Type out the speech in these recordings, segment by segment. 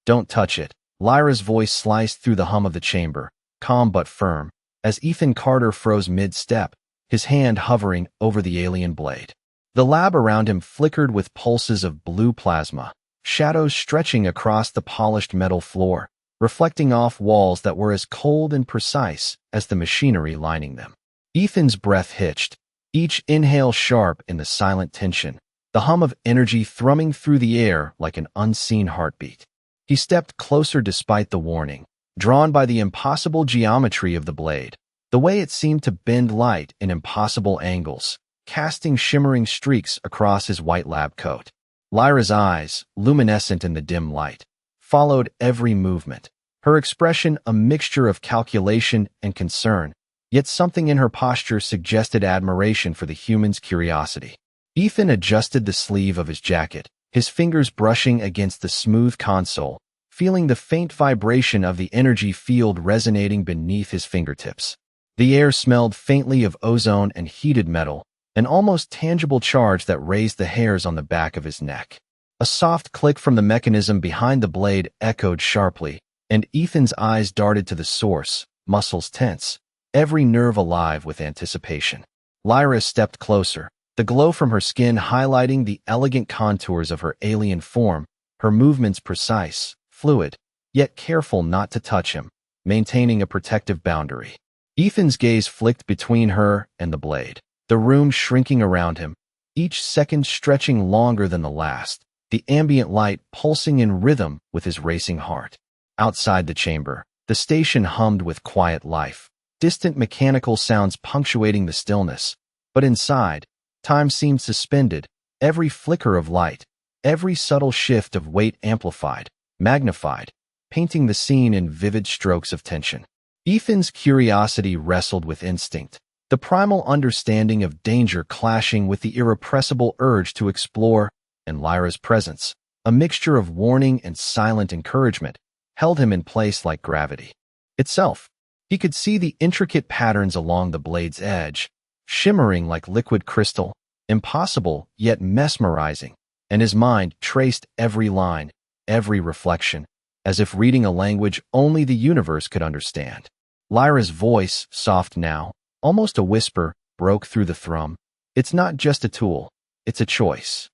Don't touch it. Lyra's voice sliced through the hum of the chamber, calm but firm, as Ethan Carter froze mid-step, his hand hovering over the alien blade. The lab around him flickered with pulses of blue plasma, shadows stretching across the polished metal floor, reflecting off walls that were as cold and precise as the machinery lining them. Ethan's breath hitched, each inhale sharp in the silent tension, the hum of energy thrumming through the air like an unseen heartbeat. He stepped closer despite the warning, drawn by the impossible geometry of the blade, the way it seemed to bend light in impossible angles, casting shimmering streaks across his white lab coat. Lyra's eyes, luminescent in the dim light, followed every movement, her expression a mixture of calculation and concern, yet something in her posture suggested admiration for the human's curiosity. Ethan adjusted the sleeve of his jacket, his fingers brushing against the smooth console, feeling the faint vibration of the energy field resonating beneath his fingertips. The air smelled faintly of ozone and heated metal, an almost tangible charge that raised the hairs on the back of his neck. A soft click from the mechanism behind the blade echoed sharply, and Ethan's eyes darted to the source, muscles tense, every nerve alive with anticipation. Lyra stepped closer, the glow from her skin highlighting the elegant contours of her alien form, her movements precise, fluid, yet careful not to touch him, maintaining a protective boundary. Ethan's gaze flicked between her and the blade, the room shrinking around him, each second stretching longer than the last, the ambient light pulsing in rhythm with his racing heart. Outside the chamber, the station hummed with quiet life, distant mechanical sounds punctuating the stillness. But inside, time seemed suspended, every flicker of light, every subtle shift of weight amplified, magnified, painting the scene in vivid strokes of tension. Ethan's curiosity wrestled with instinct, the primal understanding of danger clashing with the irrepressible urge to explore, and Lyra's presence, a mixture of warning and silent encouragement, held him in place like gravity itself. He could see the intricate patterns along the blade's edge, shimmering like liquid crystal, impossible yet mesmerizing, and his mind traced every line, every reflection, as if reading a language only the universe could understand. Lyra's voice, soft now, almost a whisper, broke through the thrum. It's not just a tool, it's a choice.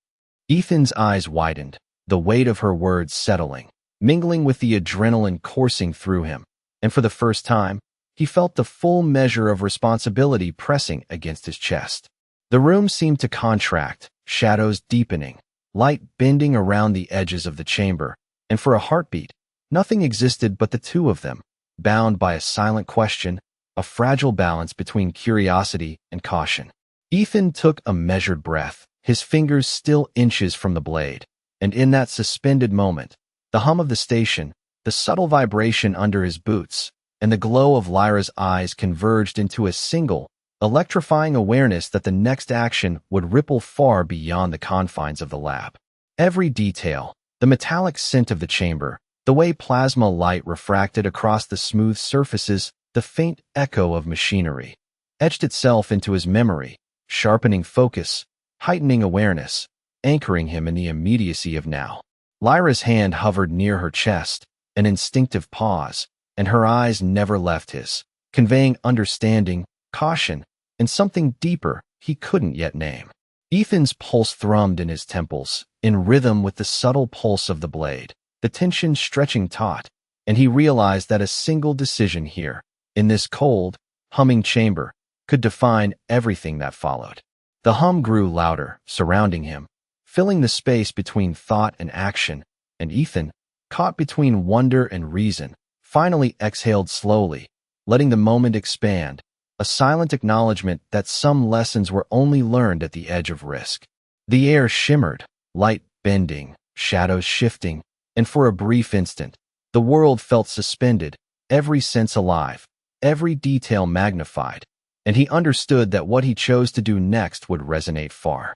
Ethan's eyes widened, the weight of her words settling, mingling with the adrenaline coursing through him, and for the first time, he felt the full measure of responsibility pressing against his chest. The room seemed to contract, shadows deepening, light bending around the edges of the chamber, and for a heartbeat, nothing existed but the two of them, bound by a silent question, a fragile balance between curiosity and caution. Ethan took a measured breath, his fingers still inches from the blade, and in that suspended moment, the hum of the station, the subtle vibration under his boots, and the glow of Lyra's eyes converged into a single, electrifying awareness that the next action would ripple far beyond the confines of the lab. Every detail, the metallic scent of the chamber, the way plasma light refracted across the smooth surfaces, the faint echo of machinery, etched itself into his memory, sharpening focus, heightening awareness, anchoring him in the immediacy of now. Lyra's hand hovered near her chest, an instinctive pause, and her eyes never left his, conveying understanding, caution, and something deeper he couldn't yet name. Ethan's pulse thrummed in his temples, in rhythm with the subtle pulse of the blade, the tension stretching taut, and he realized that a single decision here, in this cold, humming chamber, could define everything that followed. The hum grew louder, surrounding him, filling the space between thought and action, and Ethan, caught between wonder and reason, finally exhaled slowly, letting the moment expand, a silent acknowledgement that some lessons were only learned at the edge of risk. The air shimmered, light bending, shadows shifting, and for a brief instant, the world felt suspended, every sense alive, every detail magnified, and he understood that what he chose to do next would resonate far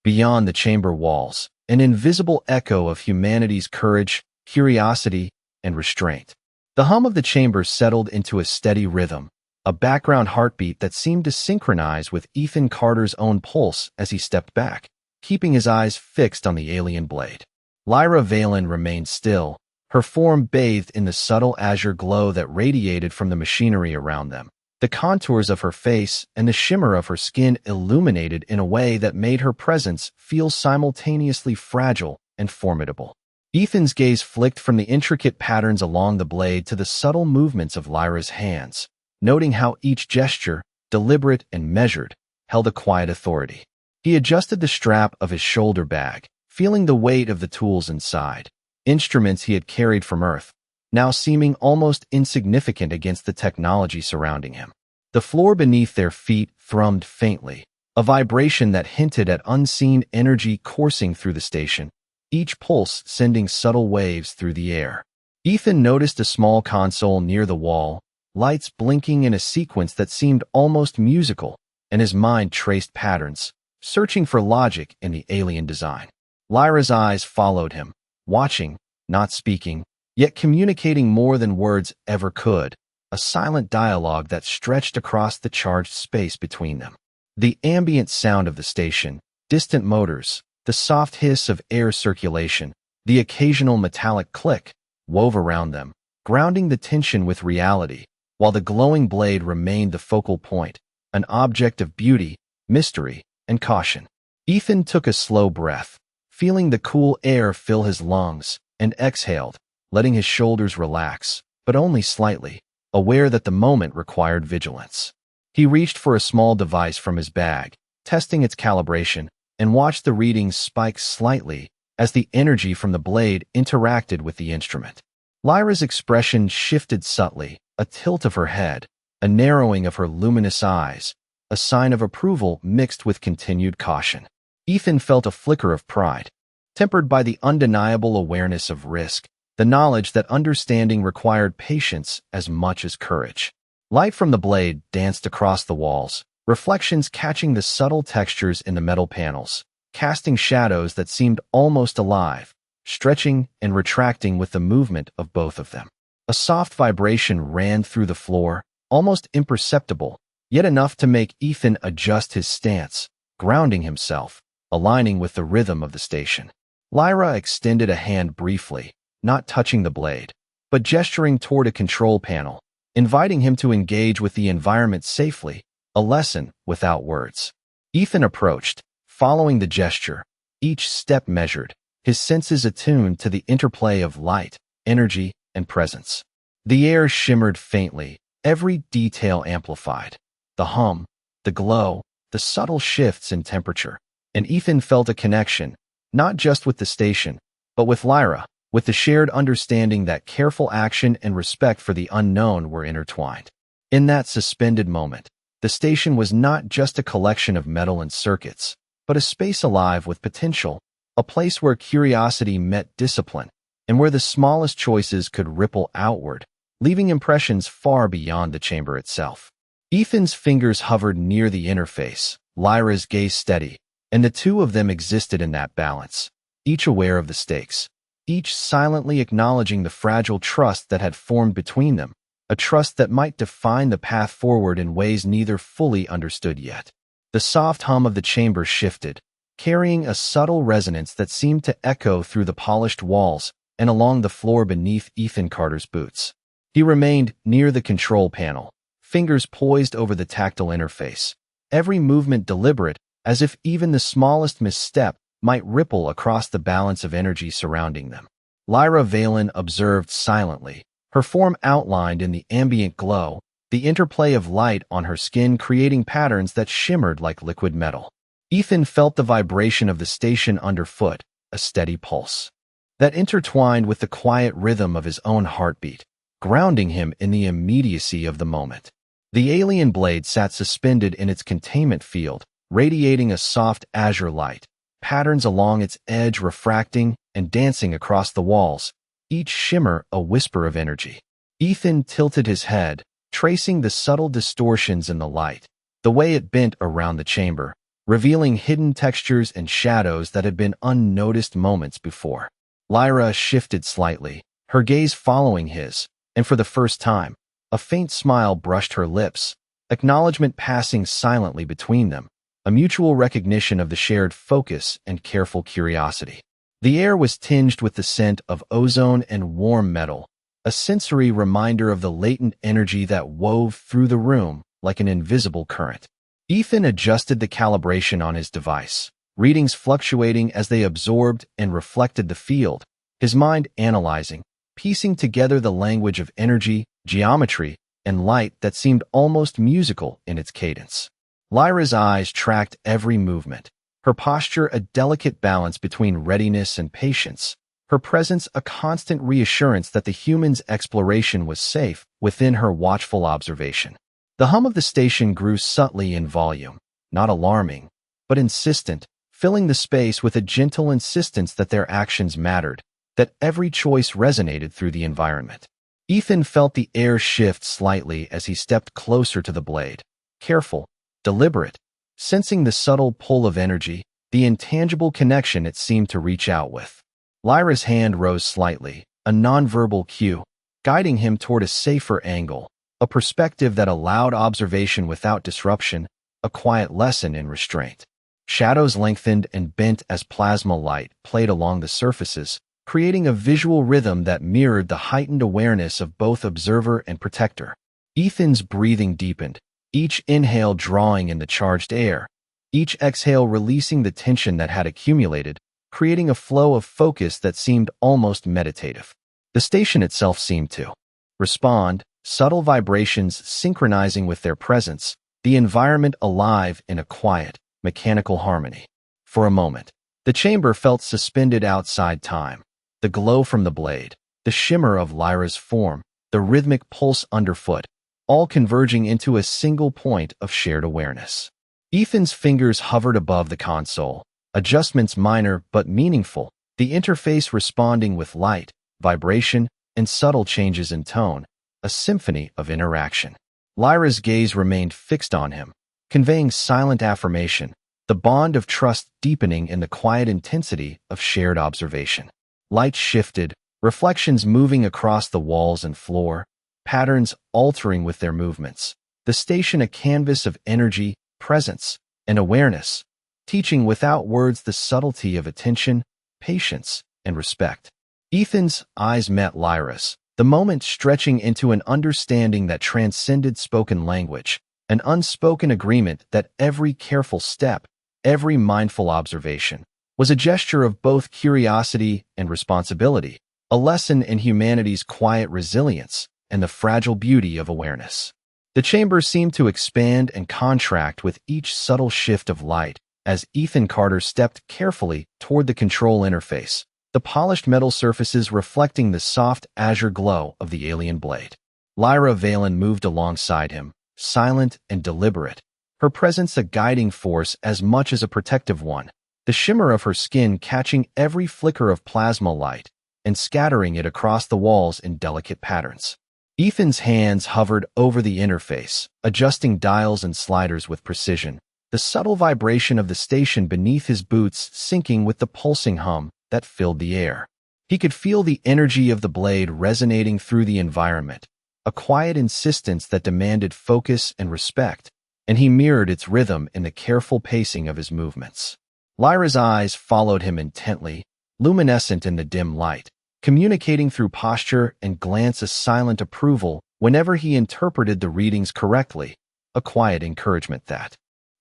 beyond the chamber walls, an invisible echo of humanity's courage, curiosity, and restraint. The hum of the chamber settled into a steady rhythm, a background heartbeat that seemed to synchronize with Ethan Carter's own pulse as he stepped back, keeping his eyes fixed on the alien blade. Lyra Valen remained still, her form bathed in the subtle azure glow that radiated from the machinery around them. The contours of her face and the shimmer of her skin illuminated in a way that made her presence feel simultaneously fragile and formidable. Ethan's gaze flicked from the intricate patterns along the blade to the subtle movements of Lyra's hands, noting how each gesture, deliberate and measured, held a quiet authority. He adjusted the strap of his shoulder bag, feeling the weight of the tools inside, instruments he had carried from Earth, now seeming almost insignificant against the technology surrounding him. The floor beneath their feet thrummed faintly, a vibration that hinted at unseen energy coursing through the station, each pulse sending subtle waves through the air. Ethan noticed a small console near the wall, lights blinking in a sequence that seemed almost musical, and his mind traced patterns, searching for logic in the alien design. Lyra's eyes followed him, watching, not speaking, yet communicating more than words ever could, a silent dialogue that stretched across the charged space between them. The ambient sound of the station, distant motors, the soft hiss of air circulation, the occasional metallic click, wove around them, grounding the tension with reality, while the glowing blade remained the focal point, an object of beauty, mystery, and caution. Ethan took a slow breath, feeling the cool air fill his lungs, and exhaled, letting his shoulders relax, but only slightly, aware that the moment required vigilance. He reached for a small device from his bag, testing its calibration, and watched the readings spike slightly as the energy from the blade interacted with the instrument. Lyra's expression shifted subtly, a tilt of her head, a narrowing of her luminous eyes, a sign of approval mixed with continued caution. Ethan felt a flicker of pride, tempered by the undeniable awareness of risk, the knowledge that understanding required patience as much as courage. Light from the blade danced across the walls, reflections catching the subtle textures in the metal panels, casting shadows that seemed almost alive, stretching and retracting with the movement of both of them. A soft vibration ran through the floor, almost imperceptible, yet enough to make Ethan adjust his stance, grounding himself, aligning with the rhythm of the station. Lyra extended a hand briefly, not touching the blade, but gesturing toward a control panel, inviting him to engage with the environment safely, a lesson without words. Ethan approached, following the gesture, each step measured, his senses attuned to the interplay of light, energy, and presence. The air shimmered faintly, every detail amplified. The hum, the glow, the subtle shifts in temperature, and Ethan felt a connection, not just with the station, but with Lyra, with the shared understanding that careful action and respect for the unknown were intertwined. In that suspended moment, the station was not just a collection of metal and circuits, but a space alive with potential, a place where curiosity met discipline, and where the smallest choices could ripple outward, leaving impressions far beyond the chamber itself. Ethan's fingers hovered near the interface, Lyra's gaze steady, and the two of them existed in that balance, each aware of the stakes, each silently acknowledging the fragile trust that had formed between them, a trust that might define the path forward in ways neither fully understood yet. The soft hum of the chamber shifted, carrying a subtle resonance that seemed to echo through the polished walls and along the floor beneath Ethan Carter's boots. He remained near the control panel, fingers poised over the tactile interface, every movement deliberate, as if even the smallest misstep might ripple across the balance of energy surrounding them. Lyra Valen observed silently, her form outlined in the ambient glow, the interplay of light on her skin creating patterns that shimmered like liquid metal. Ethan felt the vibration of the station underfoot, a steady pulse that intertwined with the quiet rhythm of his own heartbeat, grounding him in the immediacy of the moment. The alien blade sat suspended in its containment field, radiating a soft azure light, patterns along its edge refracting and dancing across the walls, each shimmer a whisper of energy. Ethan tilted his head, tracing the subtle distortions in the light, the way it bent around the chamber, revealing hidden textures and shadows that had been unnoticed moments before. Lyra shifted slightly, her gaze following his, and for the first time, a faint smile brushed her lips, acknowledgement passing silently between them, a mutual recognition of the shared focus and careful curiosity. The air was tinged with the scent of ozone and warm metal, a sensory reminder of the latent energy that wove through the room like an invisible current. Ethan adjusted the calibration on his device, readings fluctuating as they absorbed and reflected the field, his mind analyzing, piecing together the language of energy, geometry, and light that seemed almost musical in its cadence. Lyra's eyes tracked every movement, her posture a delicate balance between readiness and patience, her presence a constant reassurance that the human's exploration was safe within her watchful observation. The hum of the station grew subtly in volume, not alarming, but insistent, filling the space with a gentle insistence that their actions mattered, that every choice resonated through the environment. Ethan felt the air shift slightly as he stepped closer to the blade, careful, deliberate, sensing the subtle pull of energy, the intangible connection it seemed to reach out with. Lyra's hand rose slightly, a nonverbal cue, guiding him toward a safer angle, a perspective that allowed observation without disruption, a quiet lesson in restraint. Shadows lengthened and bent as plasma light played along the surfaces, creating a visual rhythm that mirrored the heightened awareness of both observer and protector. Ethan's breathing deepened, each inhale drawing in the charged air, each exhale releasing the tension that had accumulated, creating a flow of focus that seemed almost meditative. The station itself seemed to respond, subtle vibrations synchronizing with their presence, the environment alive in a quiet, mechanical harmony. For a moment, the chamber felt suspended outside time. The glow from the blade, the shimmer of Lyra's form, the rhythmic pulse underfoot, all converging into a single point of shared awareness. Ethan's fingers hovered above the console, adjustments minor but meaningful, the interface responding with light, vibration, and subtle changes in tone, a symphony of interaction. Lyra's gaze remained fixed on him, conveying silent affirmation, the bond of trust deepening in the quiet intensity of shared observation. Light shifted, reflections moving across the walls and floor, patterns altering with their movements. The station a canvas of energy, presence, and awareness, teaching without words the subtlety of attention, patience, and respect. Ethan's eyes met Lyra's, the moment stretching into an understanding that transcended spoken language, an unspoken agreement that every careful step, every mindful observation, was a gesture of both curiosity and responsibility, a lesson in humanity's quiet resilience and the fragile beauty of awareness. The chamber seemed to expand and contract with each subtle shift of light as Ethan Carter stepped carefully toward the control interface, the polished metal surfaces reflecting the soft azure glow of the alien blade. Lyra Valen moved alongside him, silent and deliberate, her presence a guiding force as much as a protective one, the shimmer of her skin catching every flicker of plasma light and scattering it across the walls in delicate patterns. Ethan's hands hovered over the interface, adjusting dials and sliders with precision, the subtle vibration of the station beneath his boots syncing with the pulsing hum that filled the air. He could feel the energy of the blade resonating through the environment, a quiet insistence that demanded focus and respect, and he mirrored its rhythm in the careful pacing of his movements. Lyra's eyes followed him intently, luminescent in the dim light, communicating through posture and glance a silent approval whenever he interpreted the readings correctly, a quiet encouragement that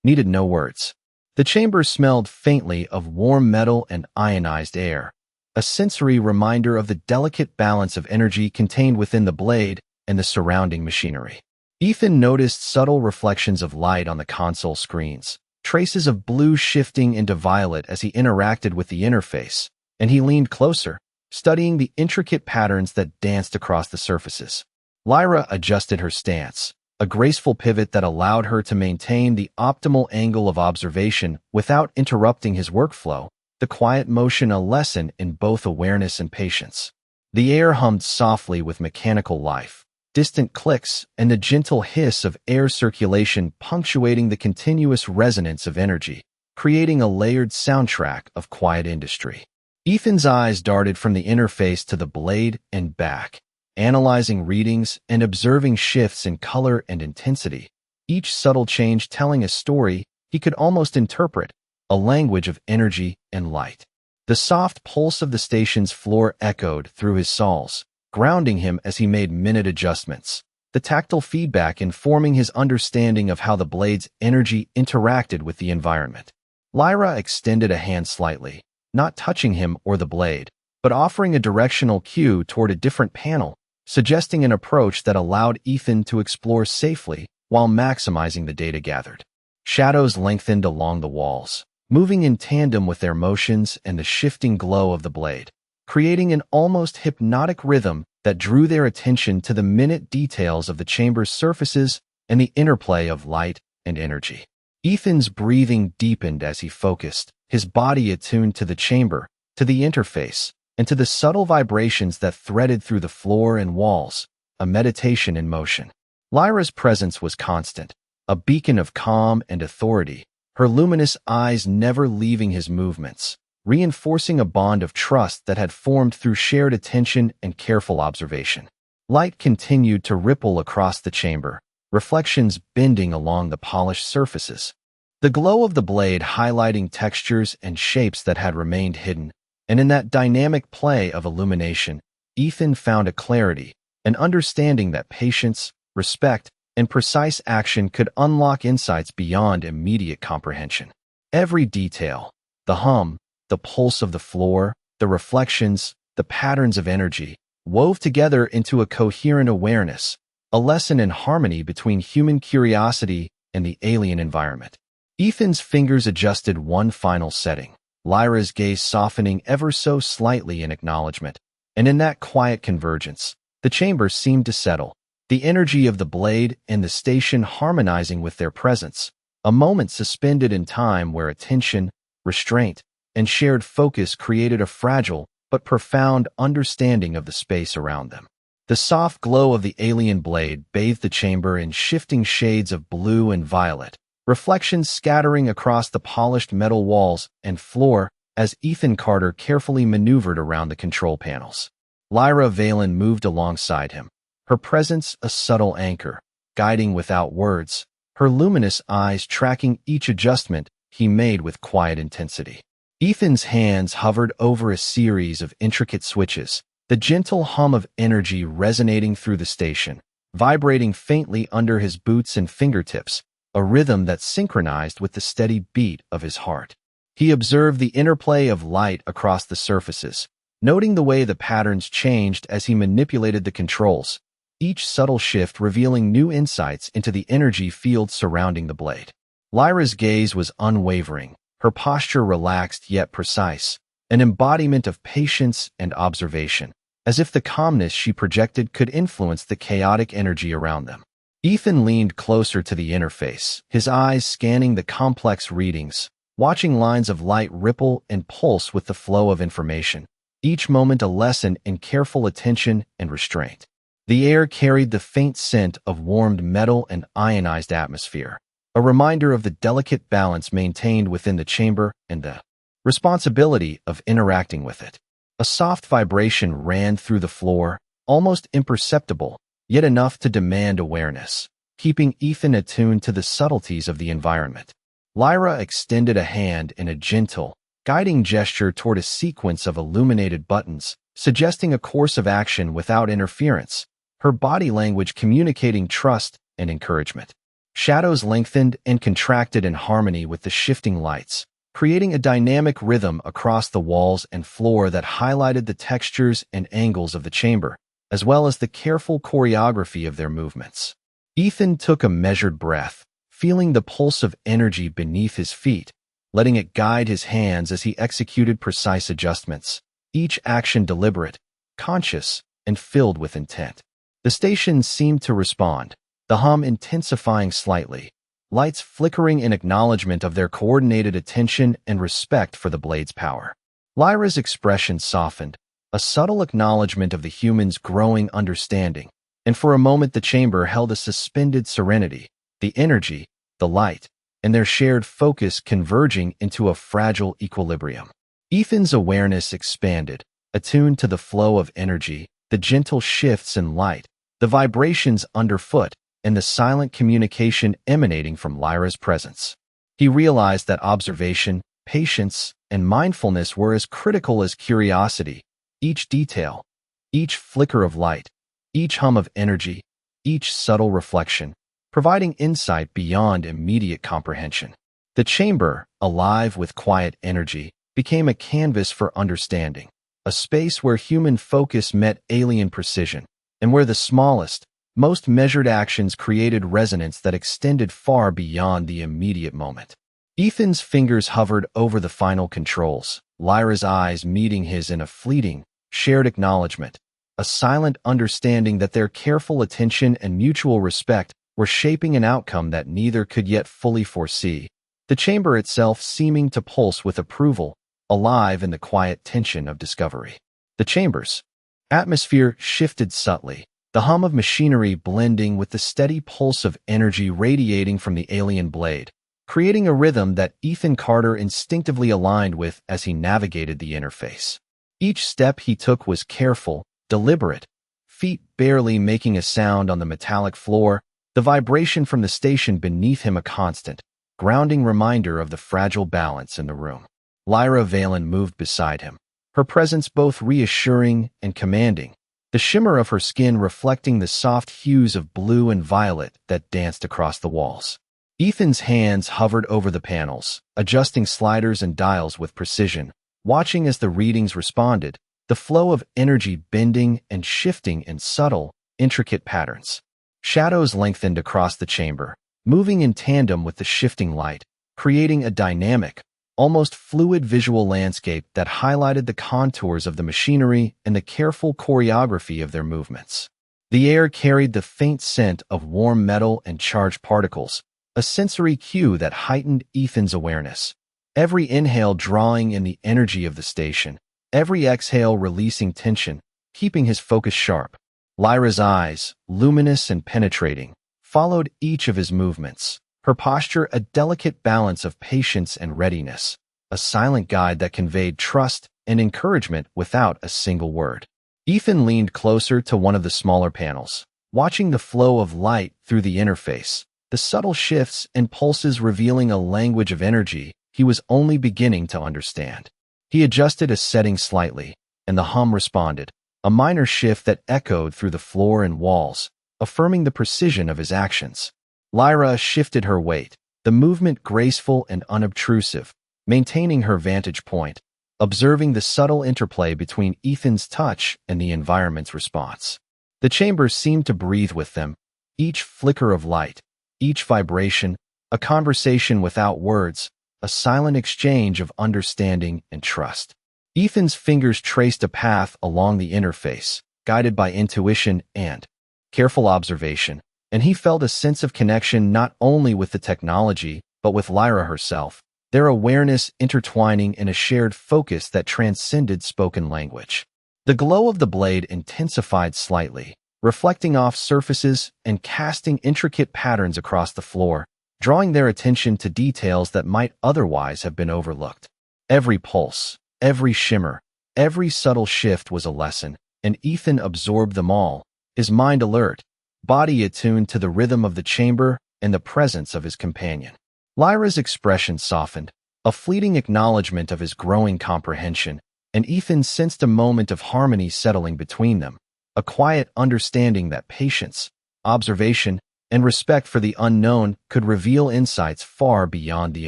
needed no words. The chamber smelled faintly of warm metal and ionized air, a sensory reminder of the delicate balance of energy contained within the blade and the surrounding machinery. Ethan noticed subtle reflections of light on the console screens, traces of blue shifting into violet as he interacted with the interface, and he leaned closer, studying the intricate patterns that danced across the surfaces. Lyra adjusted her stance, a graceful pivot that allowed her to maintain the optimal angle of observation without interrupting his workflow, the quiet motion a lesson in both awareness and patience. The air hummed softly with mechanical life, distant clicks and the gentle hiss of air circulation punctuating the continuous resonance of energy, creating a layered soundtrack of quiet industry. Ethan's eyes darted from the interface to the blade and back, analyzing readings and observing shifts in color and intensity, each subtle change telling a story he could almost interpret, a language of energy and light. The soft pulse of the station's floor echoed through his soles, grounding him as he made minute adjustments, the tactile feedback informing his understanding of how the blade's energy interacted with the environment. Lyra extended a hand slightly, not touching him or the blade, but offering a directional cue toward a different panel, suggesting an approach that allowed Ethan to explore safely while maximizing the data gathered. Shadows lengthened along the walls, moving in tandem with their motions and the shifting glow of the blade, creating an almost hypnotic rhythm that drew their attention to the minute details of the chamber's surfaces and the interplay of light and energy. Ethan's breathing deepened as he focused, his body attuned to the chamber, to the interface, and to the subtle vibrations that threaded through the floor and walls, a meditation in motion. Lyra's presence was constant, a beacon of calm and authority, her luminous eyes never leaving his movements, reinforcing a bond of trust that had formed through shared attention and careful observation. Light continued to ripple across the chamber, reflections bending along the polished surfaces. The glow of the blade highlighting textures and shapes that had remained hidden, and in that dynamic play of illumination, Ethan found a clarity, an understanding that patience, respect, and precise action could unlock insights beyond immediate comprehension. Every detail, the hum, the pulse of the floor, the reflections, the patterns of energy, wove together into a coherent awareness, a lesson in harmony between human curiosity and the alien environment. Ethan's fingers adjusted one final setting, Lyra's gaze softening ever so slightly in acknowledgement, and in that quiet convergence, the chamber seemed to settle, the energy of the blade and the station harmonizing with their presence, a moment suspended in time where attention, restraint, and shared focus created a fragile but profound understanding of the space around them. The soft glow of the alien blade bathed the chamber in shifting shades of blue and violet, reflections scattering across the polished metal walls and floor as Ethan Carter carefully maneuvered around the control panels. Lyra Valen moved alongside him, her presence a subtle anchor, guiding without words, her luminous eyes tracking each adjustment he made with quiet intensity. Ethan's hands hovered over a series of intricate switches, the gentle hum of energy resonating through the station, vibrating faintly under his boots and fingertips, a rhythm that synchronized with the steady beat of his heart. He observed the interplay of light across the surfaces, noting the way the patterns changed as he manipulated the controls, each subtle shift revealing new insights into the energy field surrounding the blade. Lyra's gaze was unwavering, her posture relaxed yet precise, an embodiment of patience and observation, as if the calmness she projected could influence the chaotic energy around them. Ethan leaned closer to the interface, his eyes scanning the complex readings, watching lines of light ripple and pulse with the flow of information, each moment a lesson in careful attention and restraint. The air carried the faint scent of warmed metal and ionized atmosphere, a reminder of the delicate balance maintained within the chamber and the responsibility of interacting with it. A soft vibration ran through the floor, almost imperceptible, yet enough to demand awareness, keeping Ethan attuned to the subtleties of the environment. Lyra extended a hand in a gentle, guiding gesture toward a sequence of illuminated buttons, suggesting a course of action without interference, her body language communicating trust and encouragement. Shadows lengthened and contracted in harmony with the shifting lights, creating a dynamic rhythm across the walls and floor that highlighted the textures and angles of the chamber, as well as the careful choreography of their movements. Ethan took a measured breath, feeling the pulse of energy beneath his feet, letting it guide his hands as he executed precise adjustments, each action deliberate, conscious, and filled with intent. The station seemed to respond, the hum intensifying slightly, lights flickering in acknowledgement of their coordinated attention and respect for the blade's power. Lyra's expression softened, a subtle acknowledgement of the human's growing understanding, and for a moment the chamber held a suspended serenity, the energy, the light, and their shared focus converging into a fragile equilibrium. Ethan's awareness expanded, attuned to the flow of energy, the gentle shifts in light, the vibrations underfoot, and the silent communication emanating from Lyra's presence. He realized that observation, patience, and mindfulness were as critical as curiosity. Each detail, each flicker of light, each hum of energy, each subtle reflection, providing insight beyond immediate comprehension. The chamber, alive with quiet energy, became a canvas for understanding, a space where human focus met alien precision, and where the smallest, most measured actions created resonance that extended far beyond the immediate moment. Ethan's fingers hovered over the final controls, Lyra's eyes meeting his in a fleeting, shared acknowledgement, a silent understanding that their careful attention and mutual respect were shaping an outcome that neither could yet fully foresee. The chamber itself seeming to pulse with approval, alive in the quiet tension of discovery. The chamber's atmosphere shifted subtly, the hum of machinery blending with the steady pulse of energy radiating from the alien blade, creating a rhythm that Ethan Carter instinctively aligned with as he navigated the interface. Each step he took was careful, deliberate, feet barely making a sound on the metallic floor, the vibration from the station beneath him a constant, grounding reminder of the fragile balance in the room. Lyra Valen moved beside him, her presence both reassuring and commanding, the shimmer of her skin reflecting the soft hues of blue and violet that danced across the walls. Ethan's hands hovered over the panels, adjusting sliders and dials with precision, watching as the readings responded, the flow of energy bending and shifting in subtle, intricate patterns. Shadows lengthened across the chamber, moving in tandem with the shifting light, creating a dynamic, almost fluid visual landscape that highlighted the contours of the machinery and the careful choreography of their movements. The air carried the faint scent of warm metal and charged particles, a sensory cue that heightened Ethan's awareness. Every inhale drawing in the energy of the station, every exhale releasing tension, keeping his focus sharp. Lyra's eyes, luminous and penetrating, followed each of his movements, her posture a delicate balance of patience and readiness, a silent guide that conveyed trust and encouragement without a single word. Ethan leaned closer to one of the smaller panels, watching the flow of light through the interface, the subtle shifts and pulses revealing a language of energy he was only beginning to understand. He adjusted a setting slightly, and the hum responded, a minor shift that echoed through the floor and walls, affirming the precision of his actions. Lyra shifted her weight, the movement graceful and unobtrusive, maintaining her vantage point, observing the subtle interplay between Ethan's touch and the environment's response. The chamber seemed to breathe with them, each flicker of light, each vibration, a conversation without words, a silent exchange of understanding and trust. Ethan's fingers traced a path along the interface, guided by intuition and careful observation, and he felt a sense of connection not only with the technology, but with Lyra herself, their awareness intertwining in a shared focus that transcended spoken language. The glow of the blade intensified slightly, reflecting off surfaces and casting intricate patterns across the floor, drawing their attention to details that might otherwise have been overlooked. Every pulse, every shimmer, every subtle shift was a lesson, and Ethan absorbed them all, his mind alert, body attuned to the rhythm of the chamber and the presence of his companion. Lyra's expression softened, a fleeting acknowledgement of his growing comprehension, and Ethan sensed a moment of harmony settling between them, a quiet understanding that patience, observation, and respect for the unknown could reveal insights far beyond the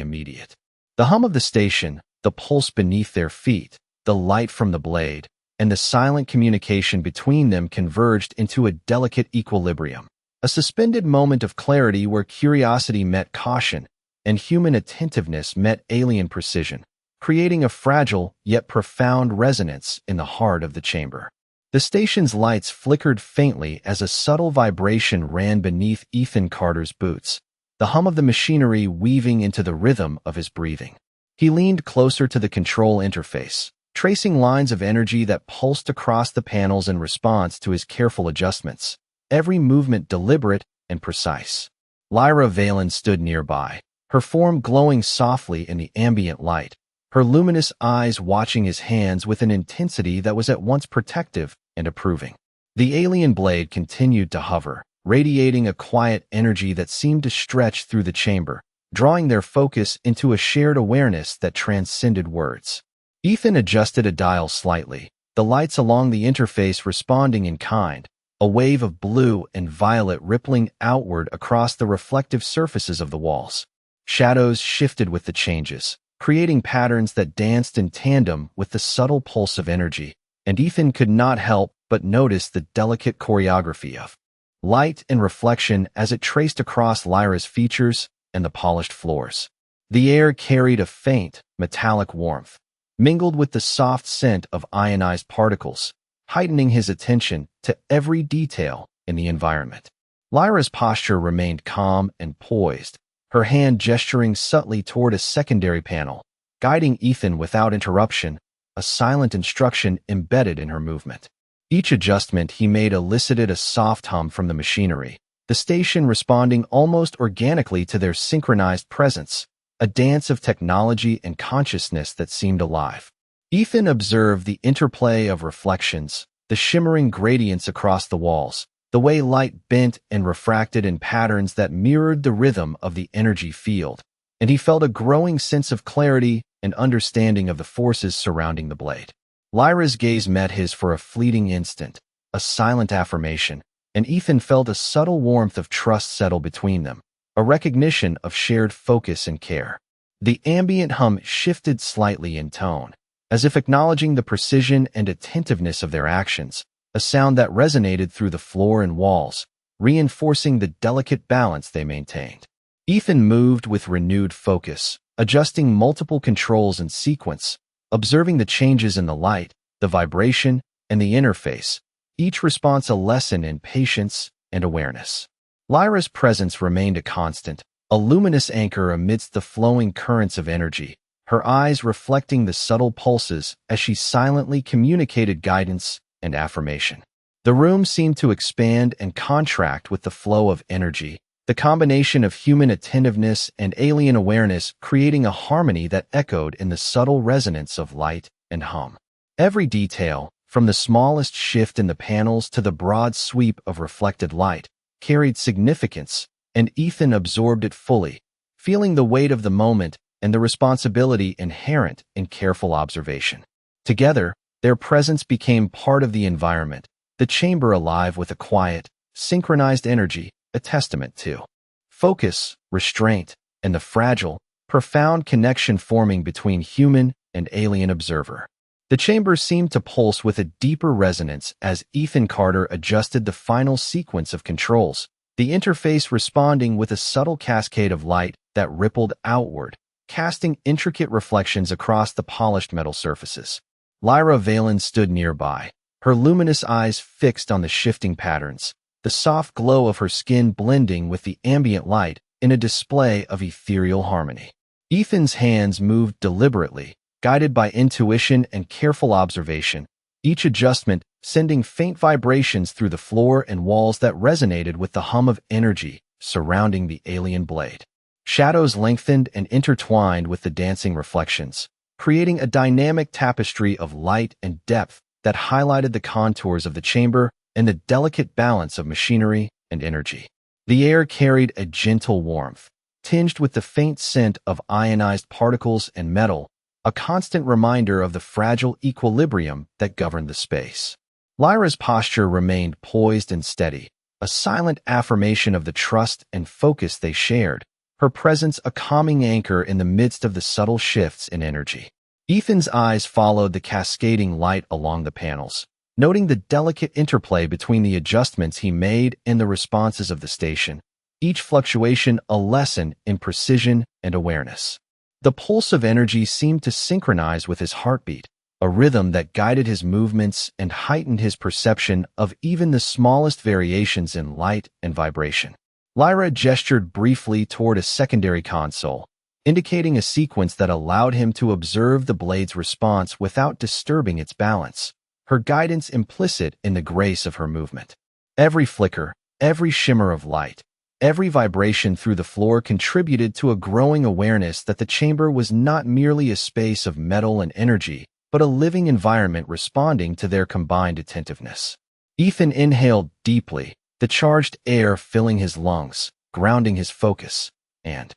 immediate. The hum of the station, the pulse beneath their feet, the light from the blade, and the silent communication between them converged into a delicate equilibrium, a suspended moment of clarity where curiosity met caution and human attentiveness met alien precision, creating a fragile yet profound resonance in the heart of the chamber. The station's lights flickered faintly as a subtle vibration ran beneath Ethan Carter's boots, the hum of the machinery weaving into the rhythm of his breathing. He leaned closer to the control interface, tracing lines of energy that pulsed across the panels in response to his careful adjustments, every movement deliberate and precise. Lyra Valen stood nearby, her form glowing softly in the ambient light, her luminous eyes watching his hands with an intensity that was at once protective and approving. The alien blade continued to hover, radiating a quiet energy that seemed to stretch through the chamber, drawing their focus into a shared awareness that transcended words. Ethan adjusted a dial slightly, the lights along the interface responding in kind, a wave of blue and violet rippling outward across the reflective surfaces of the walls. Shadows shifted with the changes, creating patterns that danced in tandem with the subtle pulse of energy, and Ethan could not help but notice the delicate choreography of light and reflection as it traced across Lyra's features and the polished floors. The air carried a faint, metallic warmth, mingled with the soft scent of ionized particles, heightening his attention to every detail in the environment. Lyra's posture remained calm and poised, her hand gesturing subtly toward a secondary panel, guiding Ethan without interruption, a silent instruction embedded in her movement. Each adjustment he made elicited a soft hum from the machinery, the station responding almost organically to their synchronized presence, a dance of technology and consciousness that seemed alive. Ethan observed the interplay of reflections, the shimmering gradients across the walls, the way light bent and refracted in patterns that mirrored the rhythm of the energy field, and he felt a growing sense of clarity and understanding of the forces surrounding the blade. Lyra's gaze met his for a fleeting instant, a silent affirmation, and Ethan felt a subtle warmth of trust settle between them, a recognition of shared focus and care. The ambient hum shifted slightly in tone, as if acknowledging the precision and attentiveness of their actions, a sound that resonated through the floor and walls, reinforcing the delicate balance they maintained. Ethan moved with renewed focus, adjusting multiple controls in sequence, observing the changes in the light, the vibration, and the interface, each response a lesson in patience and awareness. Lyra's presence remained a constant, a luminous anchor amidst the flowing currents of energy, her eyes reflecting the subtle pulses as she silently communicated guidance and affirmation. The room seemed to expand and contract with the flow of energy, the combination of human attentiveness and alien awareness creating a harmony that echoed in the subtle resonance of light and hum. Every detail, from the smallest shift in the panels to the broad sweep of reflected light, carried significance, and Ethan absorbed it fully, feeling the weight of the moment and the responsibility inherent in careful observation. Together, their presence became part of the environment, the chamber alive with a quiet, synchronized energy, a testament to focus, restraint, and the fragile, profound connection forming between human and alien observer. The chamber seemed to pulse with a deeper resonance as Ethan Carter adjusted the final sequence of controls, the interface responding with a subtle cascade of light that rippled outward, casting intricate reflections across the polished metal surfaces. Lyra Valen stood nearby, her luminous eyes fixed on the shifting patterns, the soft glow of her skin blending with the ambient light in a display of ethereal harmony. Ethan's hands moved deliberately, guided by intuition and careful observation, each adjustment sending faint vibrations through the floor and walls that resonated with the hum of energy surrounding the alien blade. Shadows lengthened and intertwined with the dancing reflections, creating a dynamic tapestry of light and depth that highlighted the contours of the chamber and the delicate balance of machinery and energy. The air carried a gentle warmth, tinged with the faint scent of ionized particles and metal, a constant reminder of the fragile equilibrium that governed the space. Lyra's posture remained poised and steady, a silent affirmation of the trust and focus they shared, her presence a calming anchor in the midst of the subtle shifts in energy. Ethan's eyes followed the cascading light along the panels, noting the delicate interplay between the adjustments he made and the responses of the station, each fluctuation a lesson in precision and awareness. The pulse of energy seemed to synchronize with his heartbeat, a rhythm that guided his movements and heightened his perception of even the smallest variations in light and vibration. Lyra gestured briefly toward a secondary console, indicating a sequence that allowed him to observe the blade's response without disturbing its balance, her guidance implicit in the grace of her movement. Every flicker, every shimmer of light, every vibration through the floor contributed to a growing awareness that the chamber was not merely a space of metal and energy, but a living environment responding to their combined attentiveness. Ethan inhaled deeply, the charged air filling his lungs, grounding his focus, and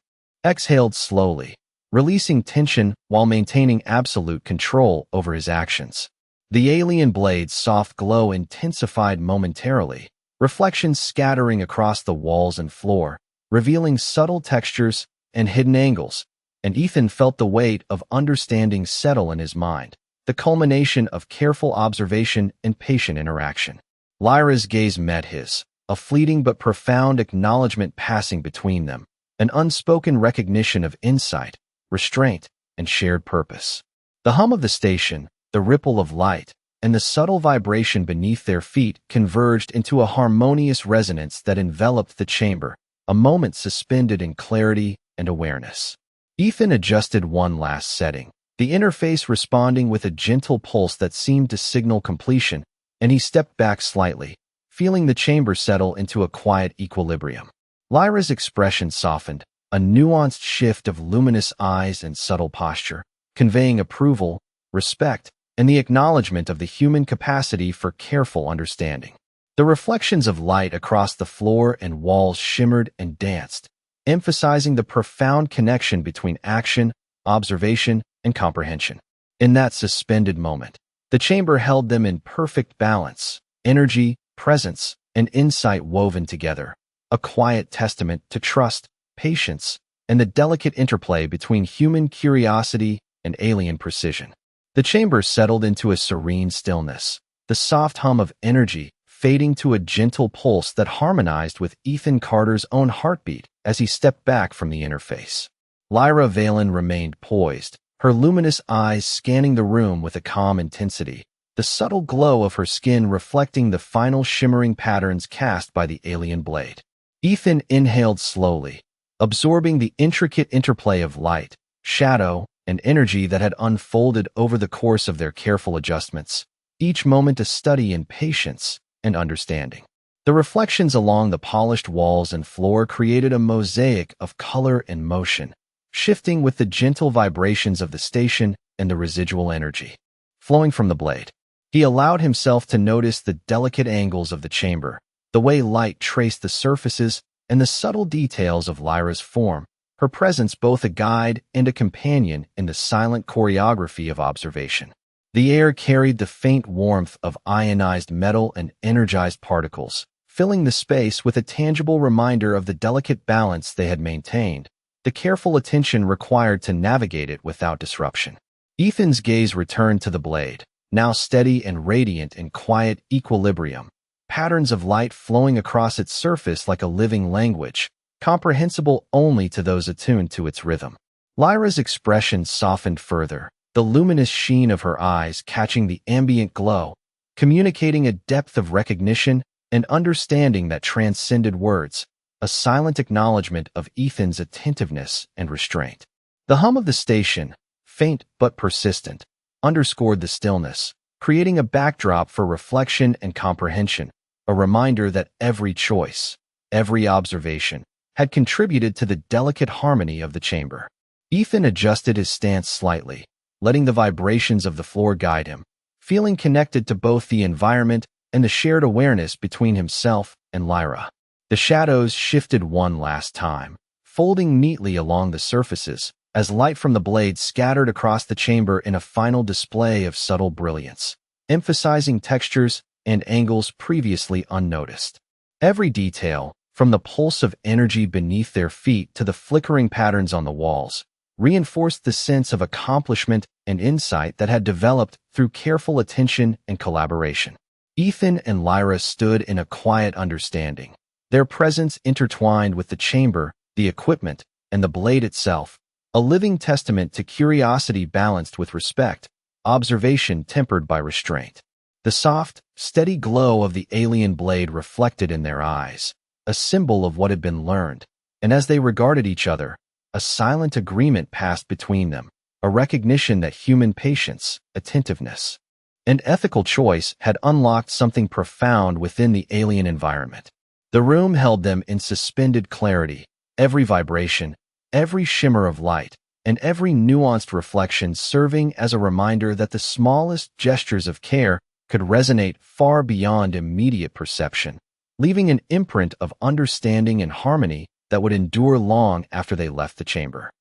exhaled slowly, releasing tension while maintaining absolute control over his actions. The alien blade's soft glow intensified momentarily, reflections scattering across the walls and floor, revealing subtle textures and hidden angles, and Ethan felt the weight of understanding settle in his mind, the culmination of careful observation and patient interaction. Lyra's gaze met his, a fleeting but profound acknowledgement passing between them, an unspoken recognition of insight, restraint, and shared purpose. The hum of the station, the ripple of light, and the subtle vibration beneath their feet converged into a harmonious resonance that enveloped the chamber, a moment suspended in clarity and awareness. Ethan adjusted one last setting, the interface responding with a gentle pulse that seemed to signal completion, and he stepped back slightly, feeling the chamber settle into a quiet equilibrium. Lyra's expression softened, a nuanced shift of luminous eyes and subtle posture, conveying approval, respect, and the acknowledgement of the human capacity for careful understanding. The reflections of light across the floor and walls shimmered and danced, emphasizing the profound connection between action, observation, and comprehension. In that suspended moment, the chamber held them in perfect balance, energy, presence, and insight woven together, a quiet testament to trust, patience, and the delicate interplay between human curiosity and alien precision. The chamber settled into a serene stillness, the soft hum of energy fading to a gentle pulse that harmonized with Ethan Carter's own heartbeat as he stepped back from the interface. Lyra Valen remained poised, her luminous eyes scanning the room with a calm intensity, the subtle glow of her skin reflecting the final shimmering patterns cast by the alien blade. Ethan inhaled slowly, absorbing the intricate interplay of light, shadow, and energy that had unfolded over the course of their careful adjustments, each moment a study in patience and understanding. The reflections along the polished walls and floor created a mosaic of color and motion, shifting with the gentle vibrations of the station and the residual energy flowing from the blade. He allowed himself to notice the delicate angles of the chamber, the way light traced the surfaces, and the subtle details of Lyra's form, her presence both a guide and a companion in the silent choreography of observation. The air carried the faint warmth of ionized metal and energized particles, filling the space with a tangible reminder of the delicate balance they had maintained, the careful attention required to navigate it without disruption. Ethan's gaze returned to the blade, now steady and radiant in quiet equilibrium, patterns of light flowing across its surface like a living language, comprehensible only to those attuned to its rhythm. Lyra's expression softened further, the luminous sheen of her eyes catching the ambient glow, communicating a depth of recognition and understanding that transcended words, a silent acknowledgement of Ethan's attentiveness and restraint. The hum of the station, faint but persistent, underscored the stillness, creating a backdrop for reflection and comprehension, a reminder that every choice, every observation, had contributed to the delicate harmony of the chamber. Ethan adjusted his stance slightly, letting the vibrations of the floor guide him, feeling connected to both the environment and the shared awareness between himself and Lyra. The shadows shifted one last time, folding neatly along the surfaces, as light from the blade scattered across the chamber in a final display of subtle brilliance, emphasizing textures and angles previously unnoticed. Every detail, from the pulse of energy beneath their feet to the flickering patterns on the walls, reinforced the sense of accomplishment and insight that had developed through careful attention and collaboration. Ethan and Lyra stood in a quiet understanding, their presence intertwined with the chamber, the equipment, and the blade itself, a living testament to curiosity balanced with respect, observation tempered by restraint. The soft, steady glow of the alien blade reflected in their eyes, a symbol of what had been learned, and as they regarded each other, a silent agreement passed between them, a recognition that human patience, attentiveness, and ethical choice had unlocked something profound within the alien environment. The room held them in suspended clarity, every vibration, every shimmer of light, and every nuanced reflection serving as a reminder that the smallest gestures of care could resonate far beyond immediate perception, leaving an imprint of understanding and harmony that would endure long after they left the chamber.